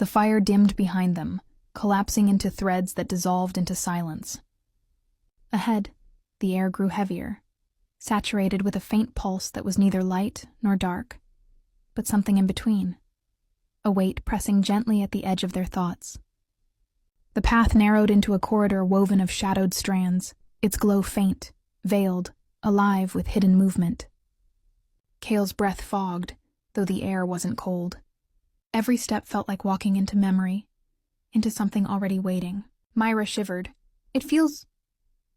The fire dimmed behind them, collapsing into threads that dissolved into silence. Ahead, the air grew heavier, saturated with a faint pulse that was neither light nor dark, but something in between, a weight pressing gently at the edge of their thoughts. The path narrowed into a corridor woven of shadowed strands, its glow faint, veiled, alive with hidden movement. Cale's breath fogged, though the air wasn't cold. Every step felt like walking into memory, into something already waiting. Myra shivered. It feels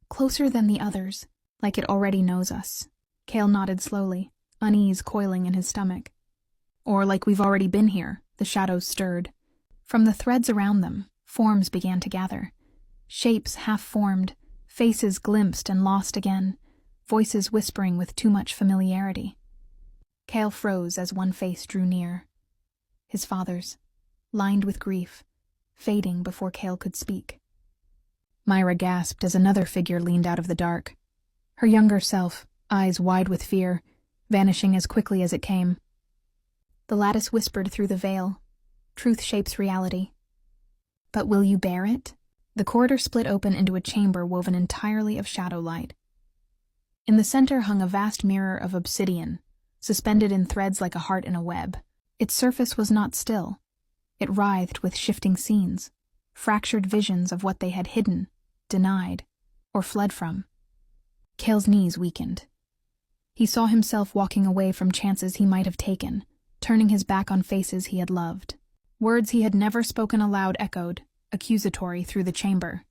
closer than the others, like it already knows us. Cale nodded slowly, unease coiling in his stomach. Or like we've already been here, the shadows stirred. From the threads around them, forms began to gather. Shapes half-formed, faces glimpsed and lost again, voices whispering with too much familiarity. Cale froze as one face drew near. His father's, lined with grief, fading before Cale could speak. Myra gasped as another figure leaned out of the dark. Her younger self, eyes wide with fear, vanishing as quickly as it came. The lattice whispered through the veil. Truth shapes reality. But will you bear it? The corridor split open into a chamber woven entirely of shadow light. In the center hung a vast mirror of obsidian, suspended in threads like a heart in a web. Its surface was not still. It writhed with shifting scenes, fractured visions of what they had hidden, denied, or fled from. Cale's knees weakened. He saw himself walking away from chances he might have taken, turning his back on faces he had loved. Words he had never spoken aloud echoed, accusatory through the chamber.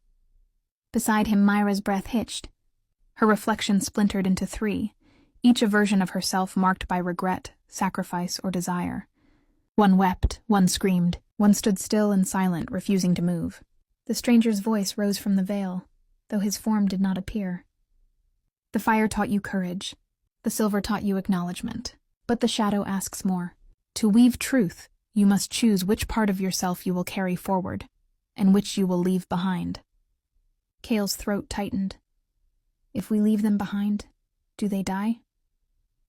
Beside him, Myra's breath hitched. Her reflection splintered into three, each a version of herself marked by regret, sacrifice, or desire. One wept, one screamed, one stood still and silent, refusing to move. The stranger's voice rose from the veil, though his form did not appear. The fire taught you courage. The silver taught you acknowledgement. But the shadow asks more. To weave truth, you must choose which part of yourself you will carry forward, and which you will leave behind. Cale's throat tightened. If we leave them behind, do they die?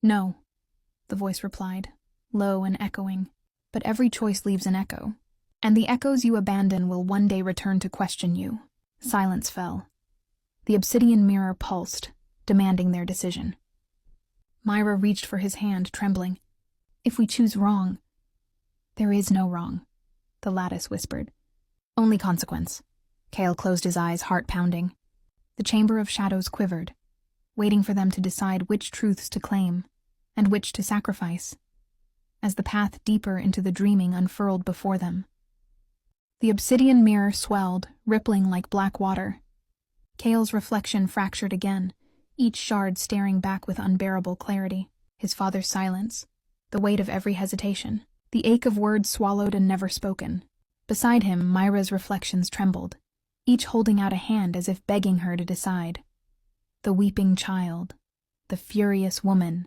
No, the voice replied, low and echoing. But every choice leaves an echo, and the echoes you abandon will one day return to question you. Silence fell. The obsidian mirror pulsed, demanding their decision. Myra reached for his hand, trembling. If we choose wrong, there is no wrong, the lattice whispered. Only consequence. Cale closed his eyes, heart pounding. The chamber of shadows quivered, waiting for them to decide which truths to claim and which to sacrifice, as the path deeper into the dreaming unfurled before them. The obsidian mirror swelled, rippling like black water. Cale's reflection fractured again, each shard staring back with unbearable clarity. His father's silence, the weight of every hesitation, the ache of words swallowed and never spoken. Beside him, Myra's reflections trembled, each holding out a hand as if begging her to decide. The weeping child, the furious woman,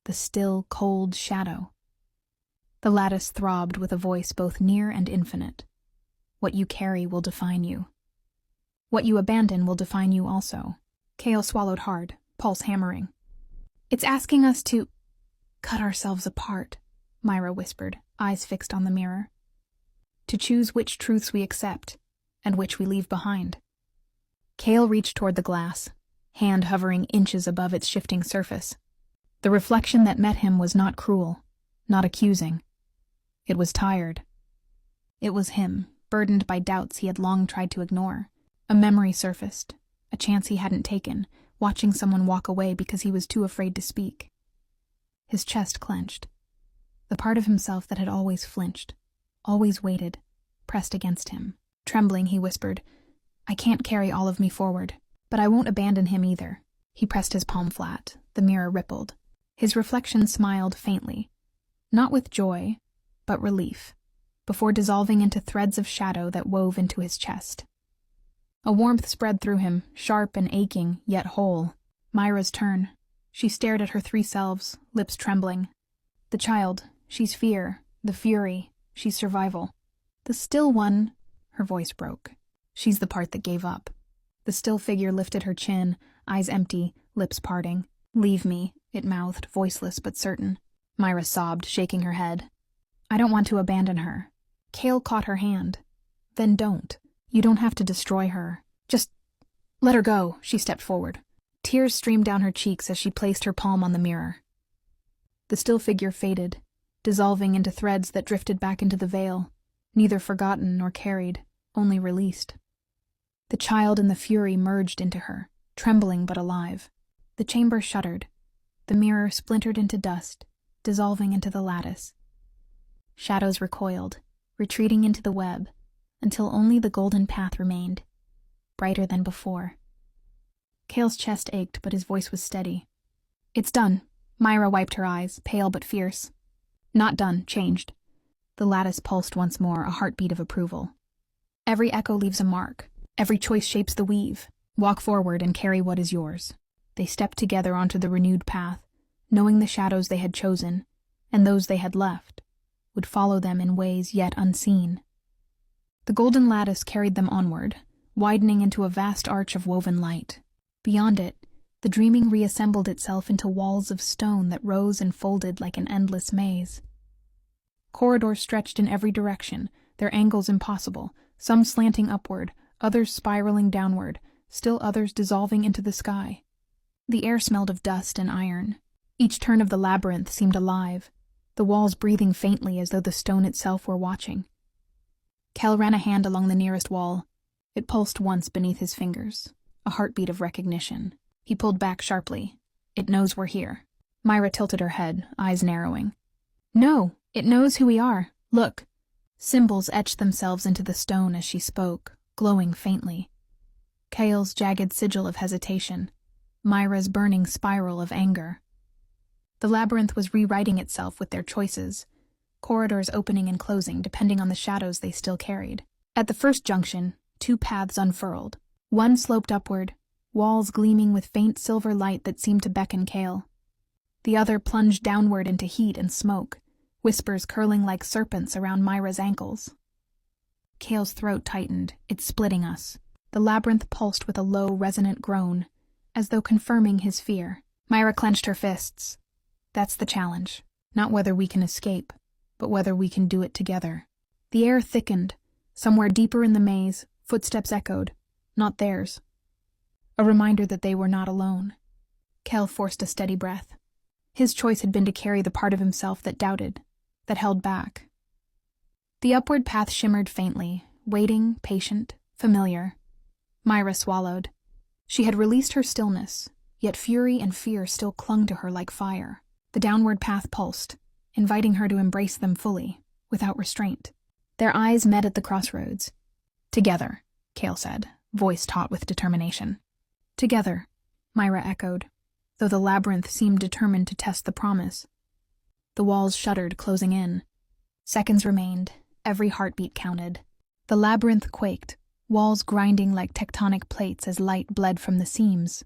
the still, cold shadow. The lattice throbbed with a voice both near and infinite. What you carry will define you. What you abandon will define you also. Cale swallowed hard, pulse hammering. It's asking us to cut ourselves apart, Myra whispered, eyes fixed on the mirror. To choose which truths we accept, and which we leave behind. Cale reached toward the glass, hand hovering inches above its shifting surface. The reflection that met him was not cruel, not accusing. It was tired. It was him, burdened by doubts he had long tried to ignore. A memory surfaced, a chance he hadn't taken, watching someone walk away because he was too afraid to speak. His chest clenched. The part of himself that had always flinched, always waited, pressed against him. Trembling, he whispered, I can't carry all of me forward, but I won't abandon him either. He pressed his palm flat. The mirror rippled. His reflection smiled faintly, not with joy, but relief, before dissolving into threads of shadow that wove into his chest. A warmth spread through him, sharp and aching, yet whole. Myra's turn. She stared at her three selves, lips trembling. The child, she's fear. The fury, she's survival. The still one, her voice broke. She's the part that gave up. The still figure lifted her chin, eyes empty, lips parting. Leave me, it mouthed, voiceless but certain. Myra sobbed, shaking her head. I don't want to abandon her. Kale caught her hand. Then don't. You don't have to destroy her. Just let her go, she stepped forward. Tears streamed down her cheeks as she placed her palm on the mirror. The still figure faded, dissolving into threads that drifted back into the veil, neither forgotten nor carried, only released. The child and the fury merged into her, trembling but alive. The chamber shuddered. The mirror splintered into dust, dissolving into the lattice. Shadows recoiled, retreating into the web, until only the golden path remained, brighter than before. Kale's chest ached, but his voice was steady. It's done. Myra wiped her eyes, pale but fierce. Not done, changed. The lattice pulsed once more, a heartbeat of approval. Every echo leaves a mark. Every choice shapes the weave. Walk forward and carry what is yours. They stepped together onto the renewed path, knowing the shadows they had chosen, and those they had left, would follow them in ways yet unseen. The golden lattice carried them onward, widening into a vast arch of woven light. Beyond it, the dreaming reassembled itself into walls of stone that rose and folded like an endless maze. Corridors stretched in every direction, their angles impossible, some slanting upward, others spiraling downward, still others dissolving into the sky. The air smelled of dust and iron. Each turn of the labyrinth seemed alive, the walls breathing faintly as though the stone itself were watching. Kel ran a hand along the nearest wall. It pulsed once beneath his fingers, a heartbeat of recognition. He pulled back sharply. It knows we're here. Myra tilted her head, eyes narrowing. No, it knows who we are. Look. Symbols etched themselves into the stone as she spoke, glowing faintly. Kale's jagged sigil of hesitation. Myra's burning spiral of anger. The labyrinth was rewriting itself with their choices, corridors opening and closing depending on the shadows they still carried. At the first junction, two paths unfurled. One sloped upward, walls gleaming with faint silver light that seemed to beckon Kale. The other plunged downward into heat and smoke, whispers curling like serpents around Myra's ankles. Kale's throat tightened, it splitting us. The labyrinth pulsed with a low, resonant groan, as though confirming his fear. Myra clenched her fists. That's the challenge. Not whether we can escape, but whether we can do it together. The air thickened. Somewhere deeper in the maze, footsteps echoed. Not theirs. A reminder that they were not alone. Kel forced a steady breath. His choice had been to carry the part of himself that doubted, that held back. The upward path shimmered faintly, waiting, patient, familiar. Myra swallowed. She had released her stillness, yet fury and fear still clung to her like fire. The downward path pulsed, inviting her to embrace them fully, without restraint. Their eyes met at the crossroads. Together, Kale said, voice taut with determination. Together, Myra echoed, though the labyrinth seemed determined to test the promise. The walls shuddered, closing in. Seconds remained, every heartbeat counted. The labyrinth quaked, walls grinding like tectonic plates as light bled from the seams.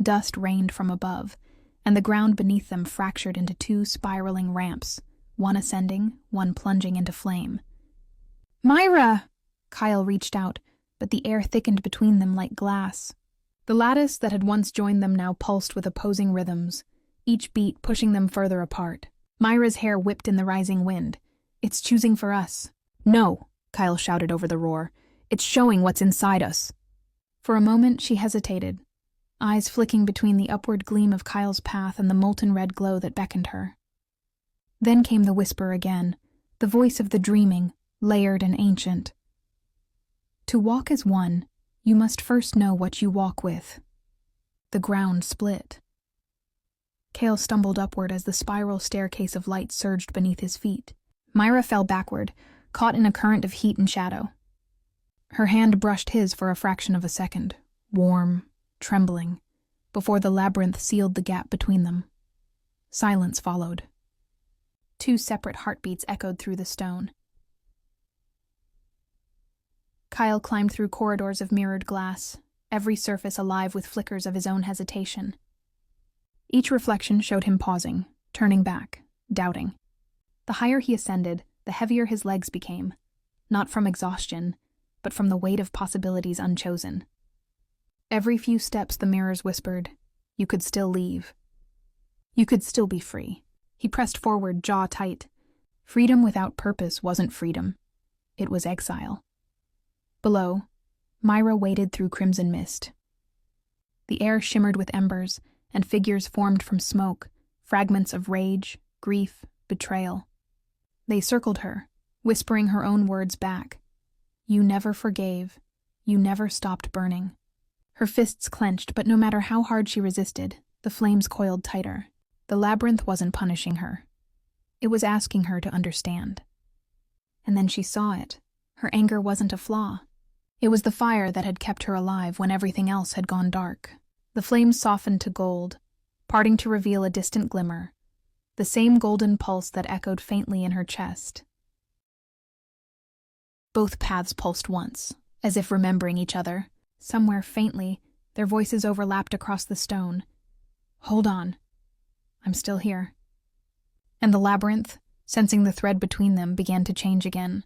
Dust rained from above, and the ground beneath them fractured into two spiraling ramps, one ascending, one plunging into flame. Myra! Kyle reached out, but the air thickened between them like glass. The lattice that had once joined them now pulsed with opposing rhythms, each beat pushing them further apart. Myra's hair whipped in the rising wind. It's choosing for us. No, Kyle shouted over the roar. It's showing what's inside us. For a moment she hesitated, eyes flicking between the upward gleam of Kyle's path and the molten red glow that beckoned her. Then came the whisper again, the voice of the dreaming, layered and ancient. To walk as one, you must first know what you walk with. The ground split. Kale stumbled upward as the spiral staircase of light surged beneath his feet. Myra fell backward, caught in a current of heat and shadow. Her hand brushed his for a fraction of a second, warm, trembling, before the labyrinth sealed the gap between them. Silence followed. Two separate heartbeats echoed through the stone. Kyle climbed through corridors of mirrored glass, every surface alive with flickers of his own hesitation. Each reflection showed him pausing, turning back, doubting. The higher he ascended, the heavier his legs became, not from exhaustion, but from the weight of possibilities unchosen. Every few steps the mirrors whispered, you could still leave. You could still be free. He pressed forward, jaw tight. Freedom without purpose wasn't freedom. It was exile. Below, Myra waded through crimson mist. The air shimmered with embers, and figures formed from smoke, fragments of rage, grief, betrayal. They circled her, whispering her own words back. You never forgave. You never stopped burning. Her fists clenched, but no matter how hard she resisted, the flames coiled tighter. The labyrinth wasn't punishing her. It was asking her to understand. And then she saw it. Her anger wasn't a flaw. It was the fire that had kept her alive when everything else had gone dark. The flames softened to gold, parting to reveal a distant glimmer, the same golden pulse that echoed faintly in her chest. Both paths pulsed once, as if remembering each other. Somewhere faintly, their voices overlapped across the stone. Hold on. I'm still here. And the labyrinth, sensing the thread between them, began to change again.